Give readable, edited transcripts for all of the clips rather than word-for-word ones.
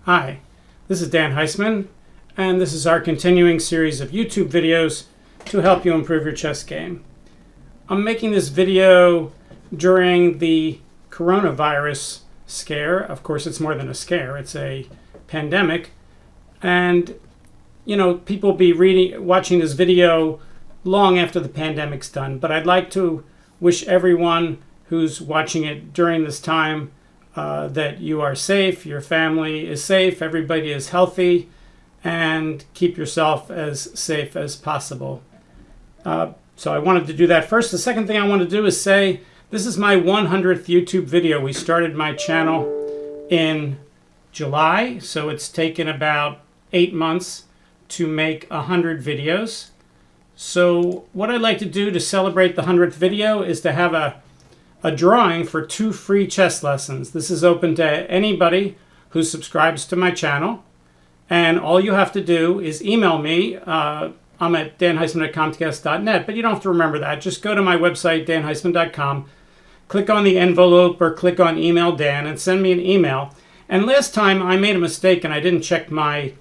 Hi, this is Dan Heisman, and this is our continuing series of YouTube videos to help you improve your chess game. I'm making this video during the coronavirus scare. Of course, it's more than a scare, it's a pandemic. And, people will be watching this video long after the pandemic's done. But I'd like to wish everyone who's watching it during this time that you are safe, your family is safe, everybody is healthy, and keep yourself as safe as possible. So I wanted to do that first. The second thing I want to do is say this is my 100th YouTube video. We started my channel in July, so it's taken about 8 months to make 100 videos. So what I'd like to do to celebrate the 100th video is to have a drawing for 2 free chess lessons. This is open to anybody who subscribes to my channel. And all you have to do is email me. I'm at danheisman@comcast.net, but you don't have to remember that. Just go to my website, danheisman.com, click on the envelope or click on Email Dan and send me an email. And last time I made a mistake and I didn't check my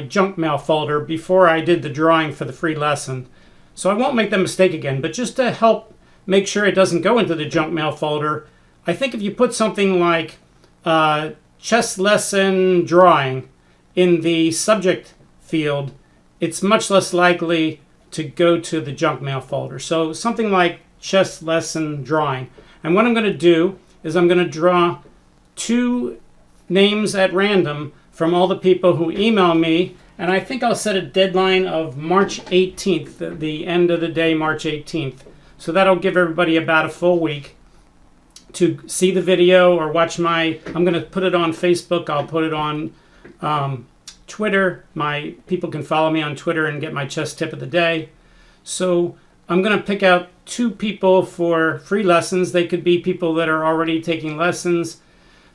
junk mail folder before I did the drawing for the free lesson. So I won't make that mistake again, but just to help make sure it doesn't go into the junk mail folder, I think if you put something like chess lesson drawing in the subject field, it's much less likely to go to the junk mail folder. So something like chess lesson drawing. And what I'm going to do is I'm going to draw 2 names at random from all the people who email me. And I think I'll set a deadline of March 18th, the end of the day, March 18th. So that'll give everybody about a full week to see the video or watch I'm going to put it on Facebook. I'll put it on Twitter. My people can follow me on Twitter and get my chess tip of the day. So I'm going to pick out 2 people for free lessons. They could be people that are already taking lessons.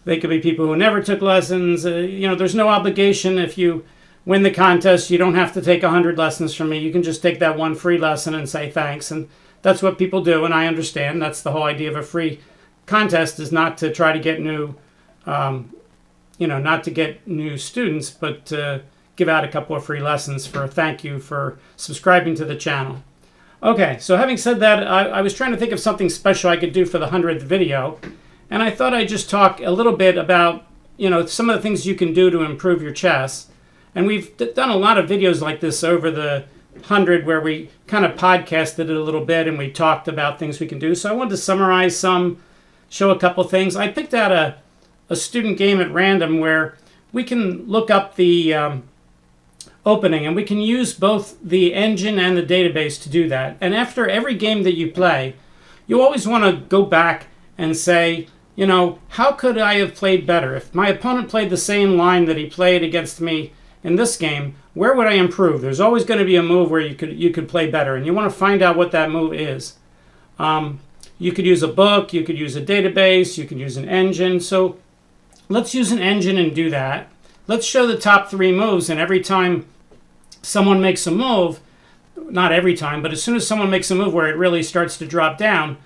They could be people who never took lessons. There's no obligation. If you win the contest, you don't have to take 100 lessons from me. You can just take that one free lesson and say thanks. And that's what people do, and I understand. That's the whole idea of a free contest, is not to try to get not to get new students, but to give out a couple of free lessons for a thank you for subscribing to the channel. Okay, so having said that, I was trying to think of something special I could do for the 100th video, and I thought I'd just talk a little bit about, some of the things you can do to improve your chess. And we've done a lot of videos like this over the 100 where we kind of podcasted it a little bit and we talked about things we can do. So I wanted to summarize some, show a couple things. I picked out a student game at random where we can look up the opening, and we can use both the engine and the database to do that. And after every game that you play, you always want to go back and say, how could I have played better? If my opponent played the same line that he played against me in this game, where would I improve? There's always going to be a move where you could play better, and you want to find out what that move is. You could use a book, you could use a database, you could use an engine. So let's use an engine and do that. Let's show the top 3 moves, and every time someone makes a move, not every time, but as soon as someone makes a move where it really starts to drop down,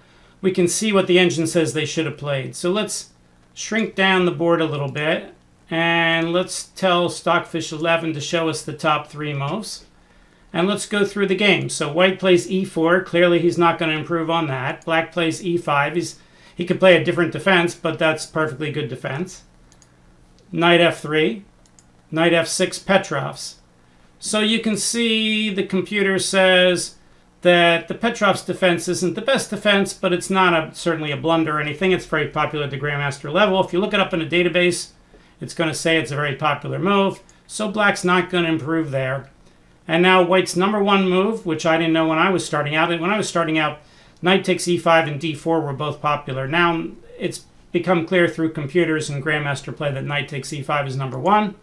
we can see what the engine says they should have played. So let's shrink down the board a little bit. And let's tell Stockfish 11 to show us the top 3 moves. And let's go through the game. So white plays e4. Clearly he's not going to improve on that. Black plays e5. He could play a different defense, but that's perfectly good defense. Knight f3. Knight f6 Petrovs. So you can see the computer says that the Petrovs defense isn't the best defense, but it's not certainly a blunder or anything. It's very popular at the Grandmaster level. If you look it up in a database, it's going to say it's a very popular move, so black's not going to improve there. And now white's number 1 move, which I didn't know when I was starting out. And when I was starting out, knight takes e5 and d4 were both popular. Now it's become clear through computers and Grandmaster play that knight takes e5 is number 1.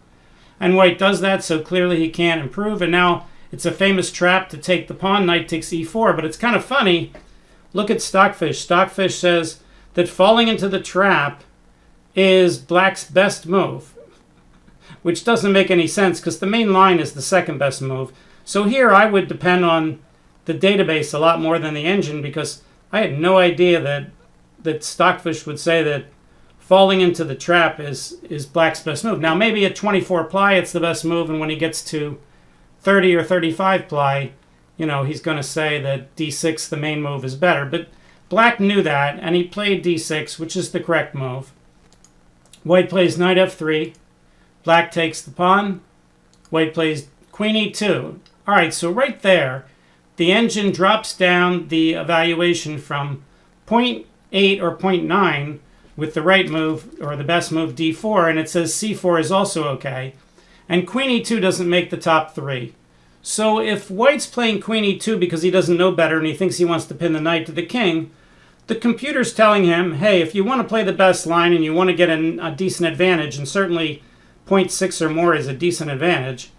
And white does that, so clearly he can't improve. And now it's a famous trap to take the pawn, knight takes e4. But it's kind of funny. Look at Stockfish. Stockfish says that falling into the trap is black's best move, which doesn't make any sense because the main line is the second best move. So here I would depend on the database a lot more than the engine, because I had no idea that Stockfish would say that falling into the trap is black's best move. Now, maybe at 24 ply, it's the best move, and when he gets to 30 or 35 ply, he's going to say that d6, the main move, is better. But black knew that, and he played d6, which is the correct move. White plays knight f3. Black takes the pawn. White plays queen e2. All right, so right there, the engine drops down the evaluation from 0.8 or 0.9 with the right move, or the best move, d4, and it says c4 is also okay. And queen e2 doesn't make the top 3. So if white's playing queen e2 because he doesn't know better and he thinks he wants to pin the knight to the king, the computer's telling him, hey, if you want to play the best line and you want to get a decent advantage, and certainly 0.6 or more is a decent advantage,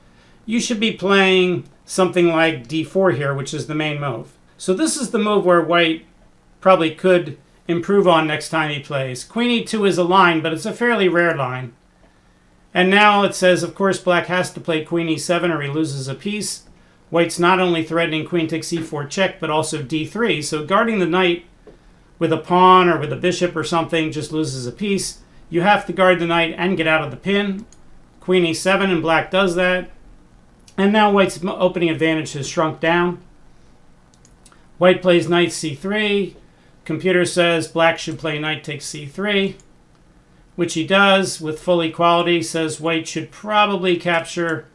you should be playing something like d4 here, which is the main move. So this is the move where white probably could improve on next time he plays. Queen e2 is a line, but it's a fairly rare line. And now it says, of course, black has to play queen e7 or he loses a piece. White's not only threatening queen takes e4 check, but also d3. So guarding the knight with a pawn or with a bishop or something just loses a piece. You have to guard the knight and get out of the pin. Queen e7, and black does that. And now white's opening advantage has shrunk down. White plays knight c3. Computer says black should play knight takes c3, which he does with full equality. Says white should probably capture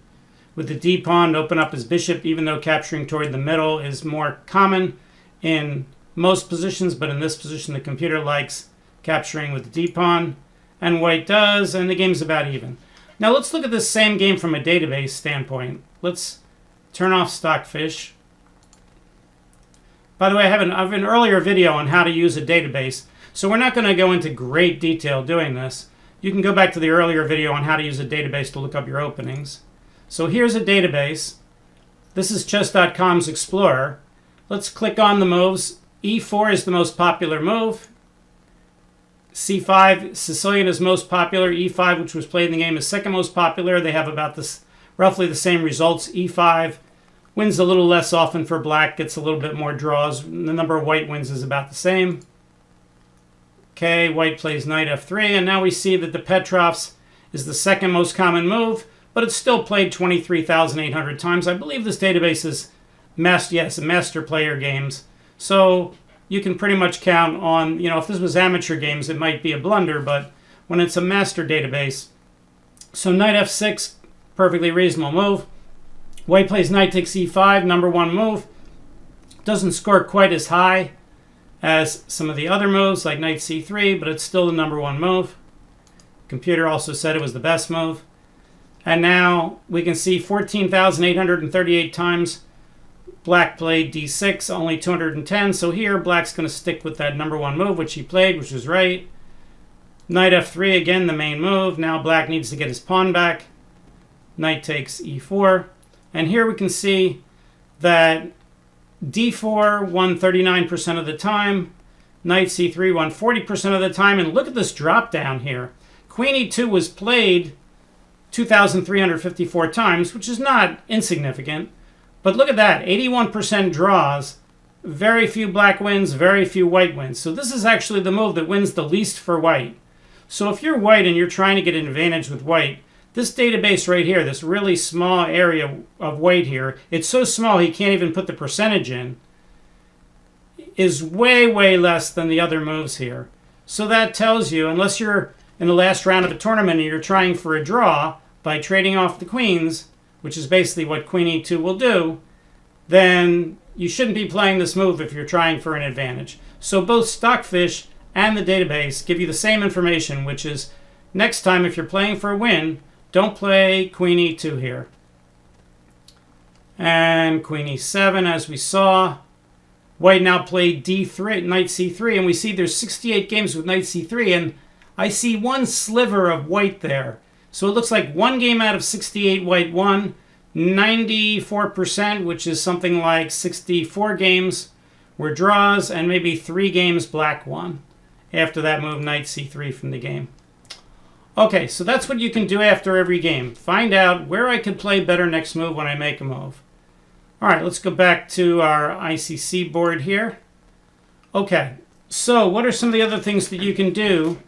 with the d-pawn to open up his bishop, even though capturing toward the middle is more common in most positions, but in this position the computer likes capturing with the d-pawn, and white does, and the game's about even. Now let's look at this same game from a database standpoint. Let's turn off Stockfish. By the way, I have an earlier video on how to use a database, so we're not going to go into great detail doing this. You can go back to the earlier video on how to use a database to look up your openings. So here's a database. This is Chess.com's Explorer. Let's click on the moves. E4 is the most popular move. C5, Sicilian is most popular. E5, which was played in the game, is second most popular. They have about roughly the same results. E5 wins a little less often for black, gets a little bit more draws. The number of white wins is about the same. Okay, white plays knight f3, and now we see that the Petrov's is the second most common move, but it's still played 23,800 times. I believe this database is master player games. So you can pretty much count on, if this was amateur games, it might be a blunder, but when it's a master database. So knight f6, perfectly reasonable move. White plays knight takes e5, number one move. Doesn't score quite as high as some of the other moves like knight c3, but it's still the number one move. Computer also said it was the best move. And now we can see 14,838 times black played d6, only 210. So here black's going to stick with that number one move, which he played, which was right. Knight f3, again, the main move. Now black needs to get his pawn back. Knight takes e4. And here we can see that d4 won 39% of the time. Knight c3 won 40% of the time. And look at this drop down here. Queen e2 was played 2,354 times, which is not insignificant. But look at that, 81% draws, very few black wins, very few white wins. So this is actually the move that wins the least for white. So if you're white and you're trying to get an advantage with white, this database right here, this really small area of white here, it's so small he can't even put the percentage in, is way, way less than the other moves here. So that tells you, unless you're in the last round of a tournament and you're trying for a draw by trading off the queens, which is basically what queen e2 will do, then you shouldn't be playing this move if you're trying for an advantage. So both Stockfish and the database give you the same information, which is next time if you're playing for a win, don't play queen e2 here. And queen e7, as we saw. White now played d3, knight c3, and we see there's 68 games with knight c3, and I see one sliver of white there. So it looks like one game out of 68 white won, 94%, which is something like 64 games were draws, and maybe 3 games black won after that move knight c3 from the game. Okay, so that's what you can do after every game. Find out where I could play better next move when I make a move. All right, let's go back to our ICC board here. Okay, so what are some of the other things that you can do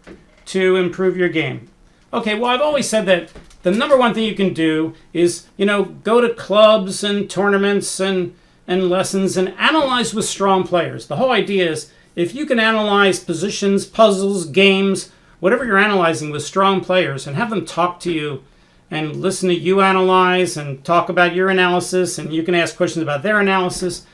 to improve your game? Okay, well, I've always said that the number one thing you can do is, go to clubs and tournaments and lessons and analyze with strong players. The whole idea is if you can analyze positions, puzzles, games, whatever you're analyzing with strong players and have them talk to you and listen to you analyze and talk about your analysis, and you can ask questions about their analysis.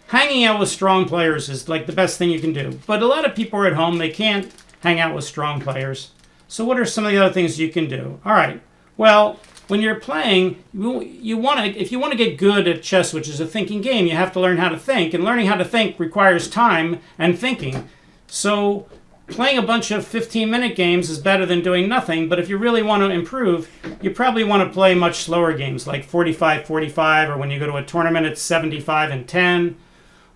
Hanging out with strong players is like the best thing you can do. But a lot of people are at home, they can't hang out with strong players. So what are some of the other things you can do? All right, well, when you're playing, if you want to get good at chess, which is a thinking game, you have to learn how to think, and learning how to think requires time and thinking. So playing a bunch of 15-minute games is better than doing nothing, but if you really want to improve, you probably want to play much slower games, like 45-45, or when you go to a tournament, it's 75 and 10,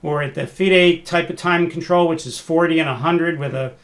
or at the FIDE type of time control, which is 40 and 100 with a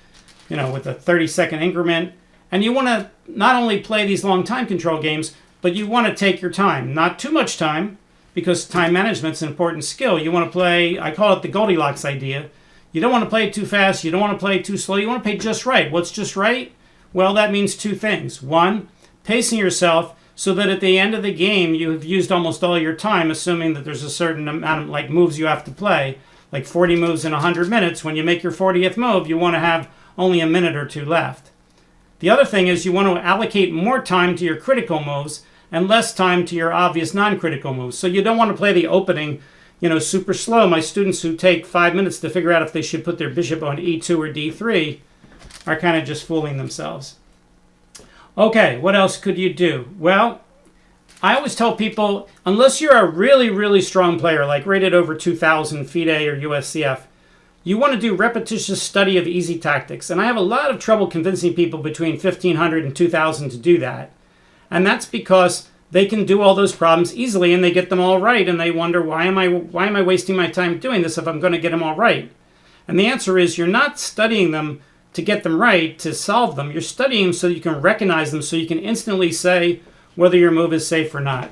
30-second increment. And you want to not only play these long time control games, but you want to take your time. Not too much time, because time management's an important skill. You want to play, I call it the Goldilocks idea. You don't want to play it too fast. You don't want to play it too slow. You want to play just right. What's just right? Well, that means two things. One, pacing yourself so that at the end of the game, you have used almost all your time, assuming that there's a certain amount of moves you have to play, like 40 moves in 100 minutes. When you make your 40th move, you want to have only a minute or two left. The other thing is you want to allocate more time to your critical moves and less time to your obvious non-critical moves. So you don't want to play the opening super slow. My students who take 5 minutes to figure out if they should put their bishop on e2 or d3 are kind of just fooling themselves. Okay, what else could you do? Well, I always tell people, unless you're a really, really strong player, like rated over 2,000 FIDE or USCF, you want to do repetitious study of easy tactics. And I have a lot of trouble convincing people between 1,500 and 2,000 to do that. And that's because they can do all those problems easily and they get them all right, and they wonder, why am I wasting my time doing this if I'm going to get them all right? And the answer is, you're not studying them to get them right, to solve them. You're studying them so you can recognize them, so you can instantly say whether your move is safe or not.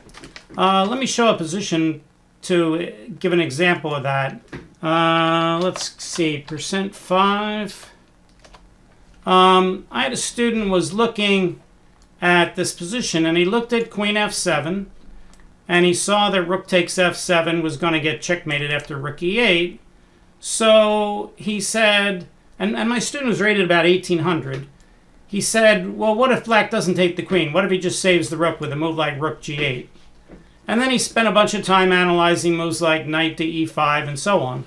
Let me show a position to give an example of that. Let's see, %5. I had a student was looking at this position, and he looked at queen f7, and he saw that rook takes f7 was going to get checkmated after rook e8. So he said, and my student was rated about 1800, he said, well, what if black doesn't take the queen? What if he just saves the rook with a move like rook g8? And then he spent a bunch of time analyzing moves like knight to e5 and so on.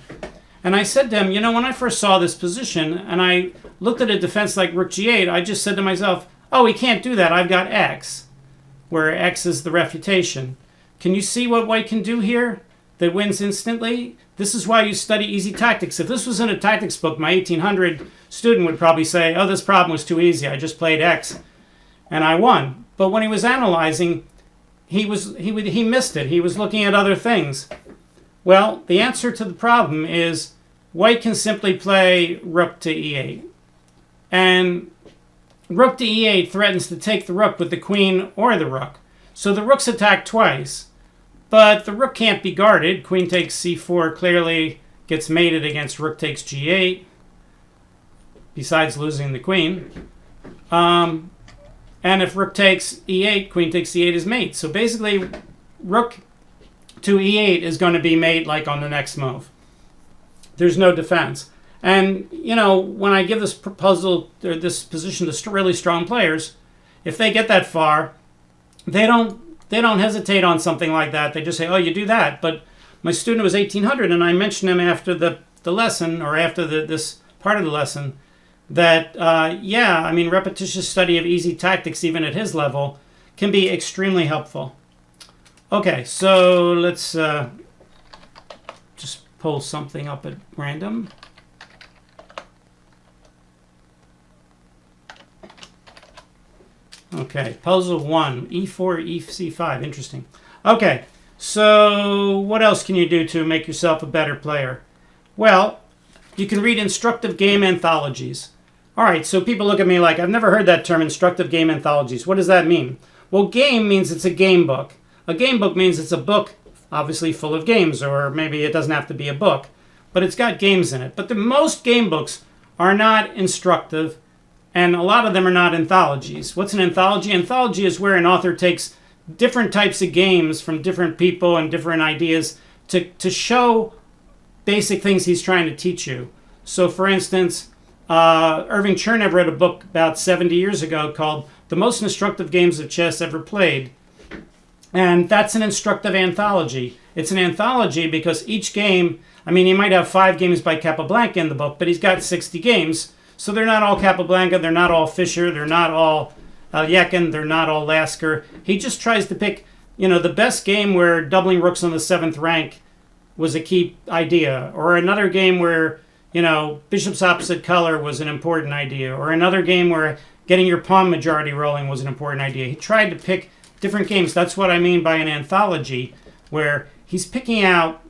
And I said to him, when I first saw this position and I looked at a defense like rook g8, I just said to myself, oh, he can't do that. I've got x, where x is the refutation. Can you see what white can do here that wins instantly? This is why you study easy tactics. If this was in a tactics book, my 1800 student would probably say, oh, this problem was too easy. I just played x and I won. But when he was analyzing, he missed it. He was looking at other things. Well, the answer to the problem is white can simply play rook to e8. And rook to e8 threatens to take the rook with the queen or the rook. So the rook's attacked twice, but the rook can't be guarded. Queen takes c4 clearly gets mated against rook takes g8, besides losing the queen. And if rook takes e8, queen takes e8 is mate. So basically, rook to e8 is going to be mate like on the next move. There's no defense. And, when I give this puzzle or this position to really strong players, if they get that far, they don't hesitate on something like that. They just say, oh, you do that. But my student was 1800, and I mentioned him after the lesson, or after this part of the lesson, that, repetitious study of easy tactics, even at his level, can be extremely helpful. Okay, so let's just pull something up at random. Okay, puzzle 1, e4, ec5, interesting. Okay, so what else can you do to make yourself a better player? Well, you can read instructive game anthologies. All right, so people look at me like, I've never heard that term, instructive game anthologies. What does that mean? Well, game means it's a game book. A game book means it's a book, obviously full of games, or maybe it doesn't have to be a book, but it's got games in it. But most game books are not instructive, and a lot of them are not anthologies. What's an anthology? Anthology is where an author takes different types of games from different people and different ideas to show basic things he's trying to teach you. So, for instance, Irving Chernev wrote a book about 70 years ago called The Most Instructive Games of Chess Ever Played. And that's an instructive anthology. It's an anthology because each game, I mean, he might have 5 games by Capablanca in the book, but he's got 60 games. So they're not all Capablanca, they're not all Fischer, they're not all Yekin, they're not all Lasker. He just tries to pick, the best game where doubling rooks on the 7th rank was a key idea, or another game where, bishops opposite color was an important idea, or another game where getting your pawn majority rolling was an important idea. He tried to pick different games. That's what I mean by an anthology, where he's picking out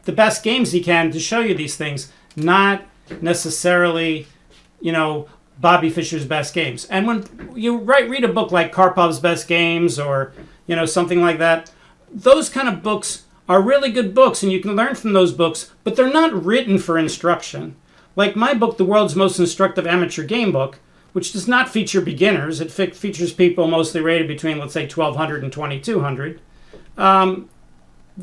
the best games he can to show you these things, not necessarily, Bobby Fischer's best games. And when you read a book like Karpov's Best Games or, something like that, those kind of books are really good books and you can learn from those books, but they're not written for instruction. Like my book, The World's Most Instructive Amateur Game Book, which does not feature beginners. It features people mostly rated between, let's say, 1,200 and 2,200. The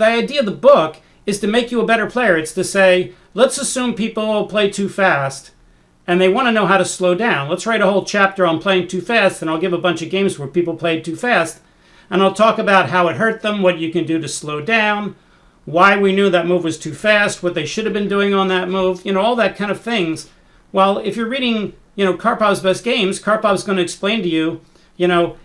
idea of the book is to make you a better player. It's to say, let's assume people play too fast and they want to know how to slow down. Let's write a whole chapter on playing too fast, and I'll give a bunch of games where people played too fast, and I'll talk about how it hurt them, what you can do to slow down, why we knew that move was too fast, what they should have been doing on that move, all that kind of things. Well, if you're reading, Karpov's Best Games, Karpov's going to explain to you,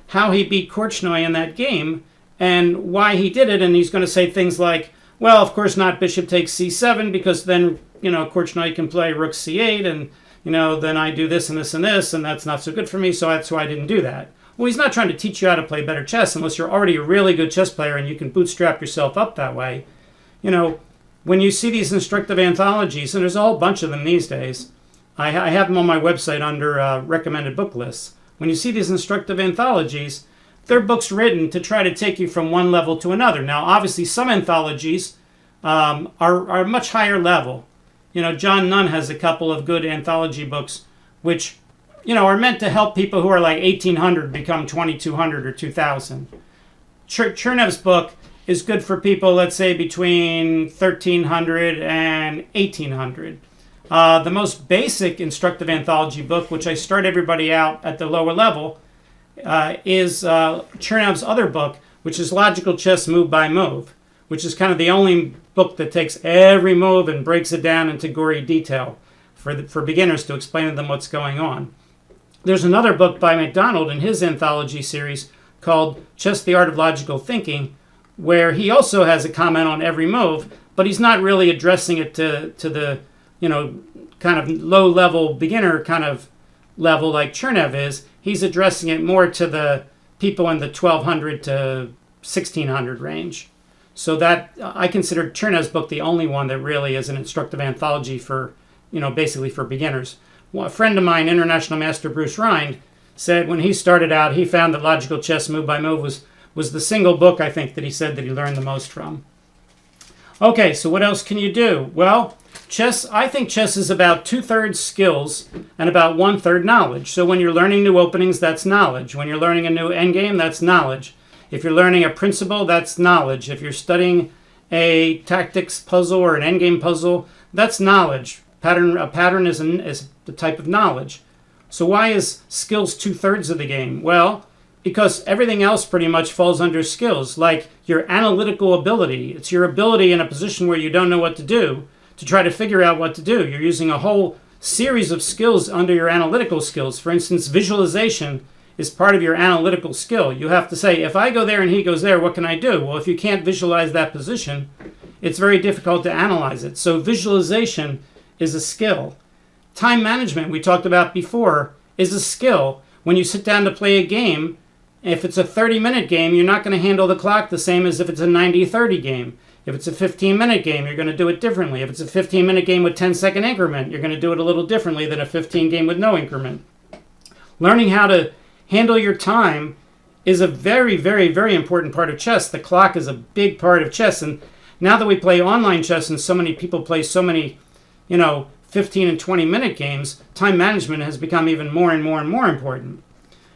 how he beat Korchnoi in that game and why he did it, and he's going to say things like, well, of course not bishop takes c7 because then, Korchnoi can play rook c8 and, then I do this and this and this, and that's not so good for me, so that's why I didn't do that. Well, he's not trying to teach you how to play better chess unless you're already a really good chess player and you can bootstrap yourself up that way. When you see these instructive anthologies, and there's a whole bunch of them these days, I have them on my website under recommended book lists. When you see these instructive anthologies, they're books written to try to take you from one level to another. Now, obviously, some anthologies are much higher level. John Nunn has a couple of good anthology books, which, are meant to help people who are like 1,800 become 2,200 or 2,000. Chernev's book is good for people, let's say, between 1,300 and 1,800. The most basic instructive anthology book, which I start everybody out at the lower level, is Chernev's other book, which is Logical Chess Move by Move, which is kind of the only book that takes every move and breaks it down into gory detail for beginners to explain to them what's going on. There's another book by MacDonald in his anthology series called Chess, the Art of Logical Thinking, where he also has a comment on every move, but he's not really addressing it to the, kind of low-level beginner kind of level like Chernev is. He's addressing it more to the people in the 1,200 to 1,600 range. So that I consider Chernev's book the only one that really is an instructive anthology for, basically for beginners. Well, a friend of mine, International Master Bruce Rind, said when he started out, he found that Logical Chess Move by Move was the single book, I think, that he said that he learned the most from. Okay, so what else can you do? Well, I think chess is about 2/3 skills and about 1/3 knowledge. So when you're learning new openings, that's knowledge. When you're learning a new endgame, that's knowledge. If you're learning a principle, that's knowledge. If you're studying a tactics puzzle or an endgame puzzle, that's knowledge. A pattern is the type of knowledge. So why is skills 2/3 of the game? Well, because everything else pretty much falls under skills, like your analytical ability. It's your ability in a position where you don't know what to do to try to figure out what to do. You're using a whole series of skills under your analytical skills. For instance, visualization is part of your analytical skill. You have to say, if I go there and he goes there, what can I do? Well, if you can't visualize that position, it's very difficult to analyze it. So visualization is a skill. Time management, we talked about before, is a skill. When you sit down to play a game, if it's a 30-minute game, you're not going to handle the clock the same as if it's a 90-30 game. If it's a 15-minute game, you're going to do it differently. If it's a 15-minute game with 10-second increment, you're going to do it a little differently than a 15 game with no increment. Learning how to handle your time is a very, very, very important part of chess. The clock is a big part of chess. And now that we play online chess and so many people play so many, 15 and 20-minute games, time management has become even more and more and more important.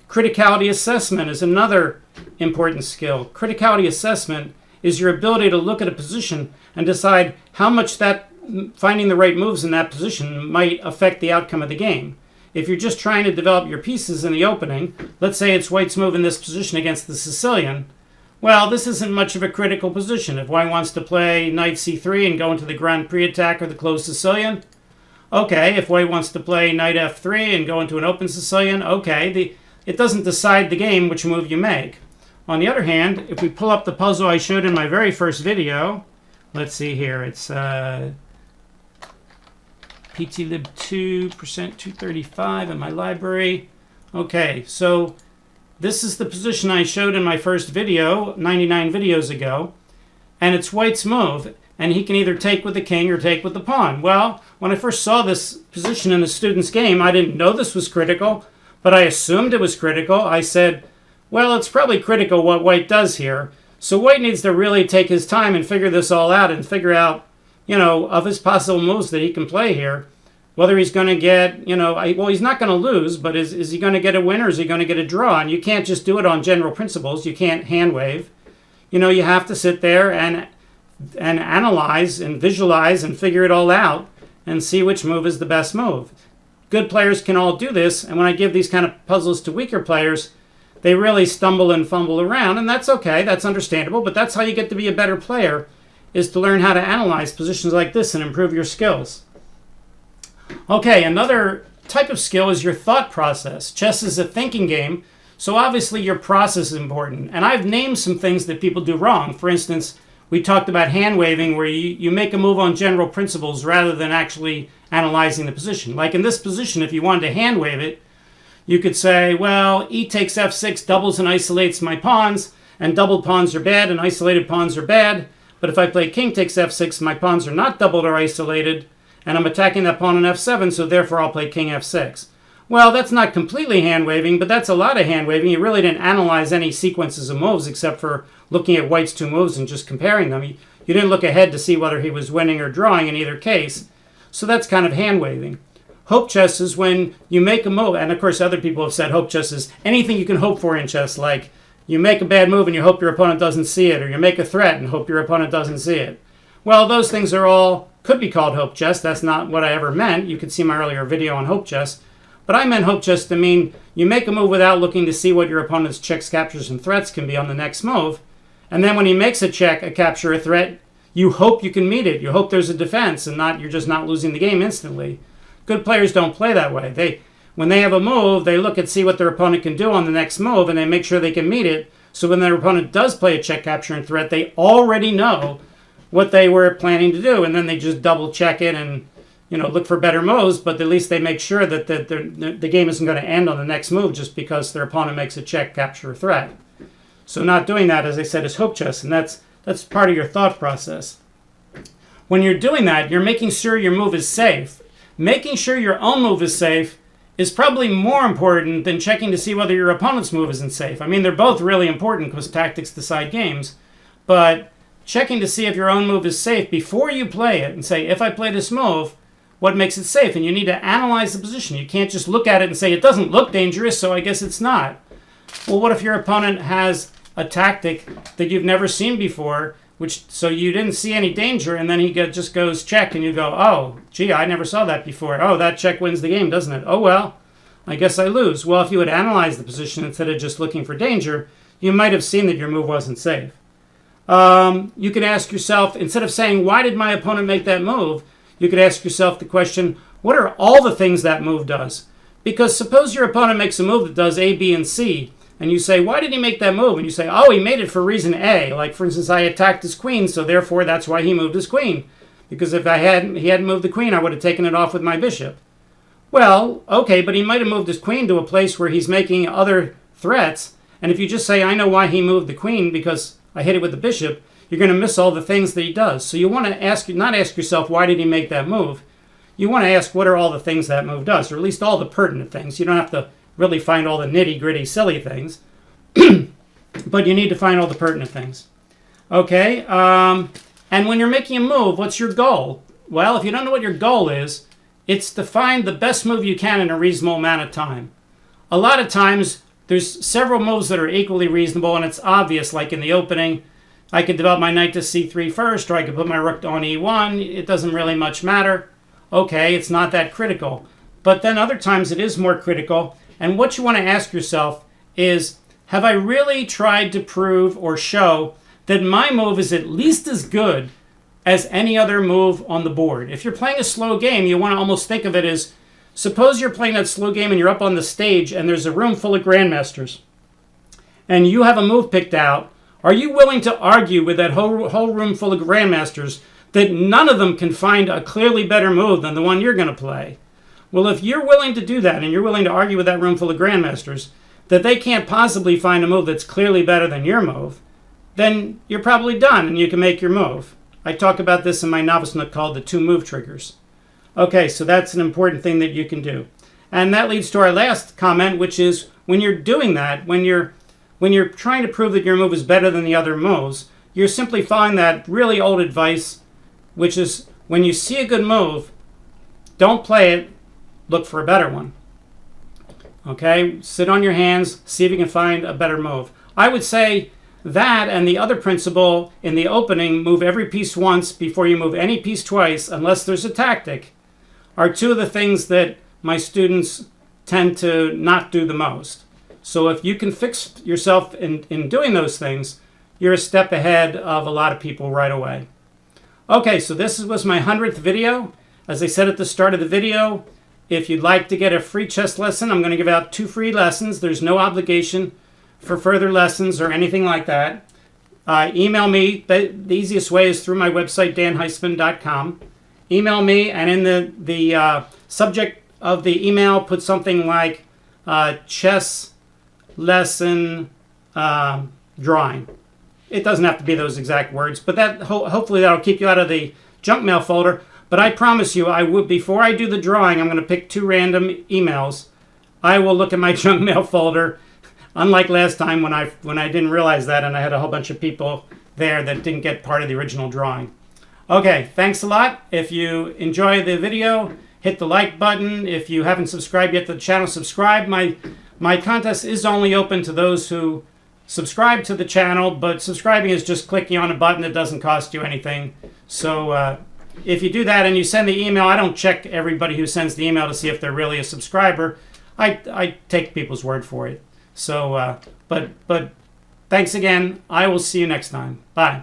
Criticality assessment is another important skill. Criticality assessment is your ability to look at a position and decide how much that finding the right moves in that position might affect the outcome of the game. If you're just trying to develop your pieces in the opening, let's say it's white's move in this position against the Sicilian, well, this isn't much of a critical position. If white wants to play knight c3 and go into the Grand Prix attack or the closed Sicilian, okay. If white wants to play knight f3 and go into an open Sicilian, okay. It doesn't decide the game which move you make. On the other hand, if we pull up the puzzle I showed in my very first video, let's see here, it's PTLib2 %235 in my library. Okay, so this is the position I showed in my first video, 99 videos ago, and it's white's move, and he can either take with the king or take with the pawn. Well, when I first saw this position in a student's game, I didn't know this was critical, but I assumed it was critical. I said, well, it's probably critical what white does here. So white needs to really take his time and figure this all out and figure out, of his possible moves that he can play here, whether he's going to get, well, he's not going to lose, but is he going to get a win or is he going to get a draw? And you can't just do it on general principles. You can't hand wave. You have to sit there and analyze and visualize and figure it all out and see which move is the best move. Good players can all do this, and when I give these kind of puzzles to weaker players, they really stumble and fumble around, and that's okay, that's understandable, but that's how you get to be a better player, is to learn how to analyze positions like this and improve your skills. Okay, another type of skill is your thought process. Chess is a thinking game, so obviously your process is important, and I've named some things that people do wrong. For instance, we talked about hand waving, where you make a move on general principles rather than actually analyzing the position. Like in this position, if you wanted to hand wave it, you could say, well, e takes f6 doubles and isolates my pawns, and doubled pawns are bad and isolated pawns are bad. But if I play king takes f6, my pawns are not doubled or isolated, and I'm attacking that pawn on f7, so therefore I'll play king f6. Well, that's not completely hand-waving, but that's a lot of hand-waving. You really didn't analyze any sequences of moves except for looking at white's two moves and just comparing them. You didn't look ahead to see whether he was winning or drawing in either case. So that's kind of hand-waving. Hope chess is when you make a move, and of course other people have said hope chess is anything you can hope for in chess, like you make a bad move and you hope your opponent doesn't see it, or you make a threat and hope your opponent doesn't see it. Well, those things are all, could be called hope chess. That's not what I ever meant. You could see my earlier video on hope chess. But I meant hope chess to mean you make a move without looking to see what your opponent's checks, captures, and threats can be on the next move. And then when he makes a check, a capture, a threat, you hope you can meet it. You hope there's a defense and you're just not losing the game instantly. Good players don't play that way. When they have a move, they look and see what their opponent can do on the next move, and they make sure they can meet it. So when their opponent does play a check, capture, and threat, they already know what they were planning to do, and then they just double check it and look for better moves, but at least they make sure that the game isn't going to end on the next move just because their opponent makes a check, capture, or threat. So not doing that, as I said, is hope chess, and that's part of your thought process. When you're doing that, you're making sure your move is safe. Making sure your own move is safe is probably more important than checking to see whether your opponent's move isn't safe. I mean, they're both really important because tactics decide games, but checking to see if your own move is safe before you play it and say, if I play this move, what makes it safe? And you need to analyze the position. You can't just look at it and say, it doesn't look dangerous, so I guess it's not. Well, what if your opponent has a tactic that you've never seen before, so you didn't see any danger, and then he just goes check, and you go, oh, gee, I never saw that before. Oh, that check wins the game, doesn't it? Oh, well, I guess I lose. Well, if you had analyzed the position instead of just looking for danger, you might have seen that your move wasn't safe. You could ask yourself, instead of saying, why did my opponent make that move, you could ask yourself the question, what are all the things that move does? Because suppose your opponent makes a move that does A, B, and C, and you say, why did he make that move? And you say, oh, he made it for reason A. Like, for instance, I attacked his queen, so therefore that's why he moved his queen. Because if he hadn't moved the queen, I would have taken it off with my bishop. Well, okay, but he might have moved his queen to a place where he's making other threats. And if you just say, I know why he moved the queen because I hit it with the bishop, you're going to miss all the things that he does. So you want to not ask yourself, why did he make that move? You want to ask, what are all the things that move does? Or at least all the pertinent things. You don't have to really find all the nitty-gritty, silly things. But you need to find all the pertinent things. Okay, and when you're making a move, what's your goal? Well, if you don't know what your goal is, It's to find the best move you can in a reasonable amount of time. A lot of times, there's several moves that are equally reasonable, and it's obvious, like in the opening. I could develop my knight to c3 first, or I could put my rook on e1. It doesn't really much matter. Okay, it's not that critical. But then other times it is more critical, and what you want to ask yourself is, have I really tried to prove or show that my move is at least as good as any other move on the board? If you're playing a slow game, you want to almost think of it as, suppose you're playing that slow game and you're up on the stage and there's a room full of grandmasters and you have a move picked out. Are you willing to argue with that whole room full of grandmasters that none of them can find a clearly better move than the one you're going to play? Well, if you're willing to do that and you're willing to argue with that room full of grandmasters that they can't possibly find a move that's clearly better than your move, then you're probably done and you can make your move. I talk about this in my novice nook called the 2 move triggers. Okay, so that's an important thing that you can do. And that leads to our last comment, which is when you're doing that, when you're trying to prove that your move is better than the other moves, you're simply following that really old advice, which is when you see a good move, don't play it, look for a better one. Okay, sit on your hands, see if you can find a better move. I would say that and the other principle in the opening, move every piece once before you move any piece twice, unless there's a tactic, are 2 of the things that my students tend to not do the most. So if you can fix yourself in doing those things, you're a step ahead of a lot of people right away. Okay, so this was my 100th video. As I said at the start of the video, if you'd like to get a free chess lesson, I'm going to give out 2 free lessons. There's no obligation for further lessons or anything like that. Email me. The easiest way is through my website, danheisman.com. Email me, and in the subject of the email, put something like chess lesson drawing. It doesn't have to be those exact words, but that hopefully that'll keep you out of the junk mail folder. But I promise you, before I do the drawing, I'm going to pick 2 random emails. I will look at my junk mail folder, unlike last time when I didn't realize that and I had a whole bunch of people there that didn't get part of the original drawing. Okay, thanks a lot. If you enjoy the video, hit the like button. If you haven't subscribed yet to the channel, subscribe. My contest is only open to those who subscribe to the channel, but subscribing is just clicking on a button. It doesn't cost you anything. So if you do that and you send the email, I don't check everybody who sends the email to see if they're really a subscriber. I take people's word for it. So, but thanks again. I will see you next time. Bye.